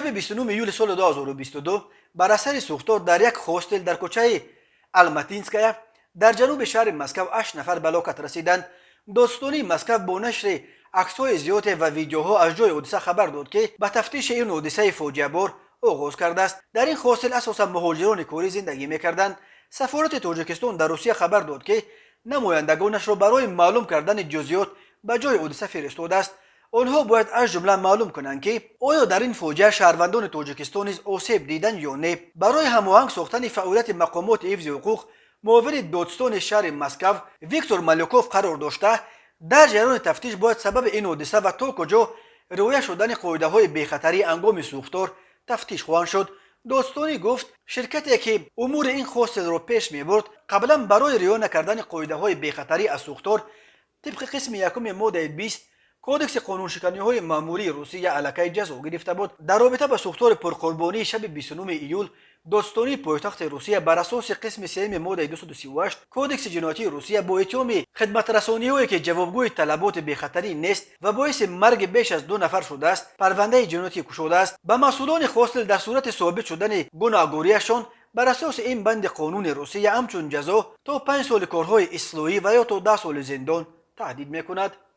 شب 29 ایول سال 2022 بر اثر سوختار در یک هاستل در کوچه الماتینسکایا در جنوب شهر مسکو 8 نفر به هلاکت رسیدند. داستانی مسکو با نشر عکس‌های زیاد و ویدیوها از جای حادثه خبر داد که به تفتیش این حادثه فاجعه بار آغاز کرده است. در این هاستل اساسا مهاجران کوری زندگی می‌کردند. سفارت تاجیکستان در روسیه خبر داد که نمایندگانش را برای معلوم کردن جزئیات به جای حادثه فرستاده است. آنها باید از جمله معلوم کنند که آیا در این فوجیه شهروندان تاجیکستان نیز آسیب دیدند یا نه. برای هماهنگ ساختن فعالیت مقامات حفظ حقوق، معاون دادستان شهر مسکو ویکتور مالیوکوف قرار داشته در جریان تفتیش باید سبب این حادثه و تا کجا رعایت شدن قاعده‌های بی‌خطری هنگام سوختار تفتیش خواهد شد. دادستانی گفت شرکتی که امور این هاستل را پیش می‌برد قبلا برای رعایت نکردن قاعده‌های بی‌خطری از سوختار طبق قسم یکم ماده 20 کودکس قانونشکنی‌های مأموری روسیه علیه جزا گرفته بود. در رابطه با سوختار پرقربانی شب 29 ایول دادستانی پایتخت روسیه بر اساس قسم سوم ماده 238 کودکس جنایتی روسیه با اتهام خدمت رسانی‌هایی که جوابگوی طلبات بی‌خطری نیست و باعث مرگ بیش از 2 نفر شده است پرونده جنایتی گشوده است. به مسئولان هاستل در صورت ثابت شدن گناهکاریشان بر اساس این بند قانون روسیه همچون جزا تا 5 سال کارهای اصلاحی و یا تا 10 سال زندان تهدید می‌کند.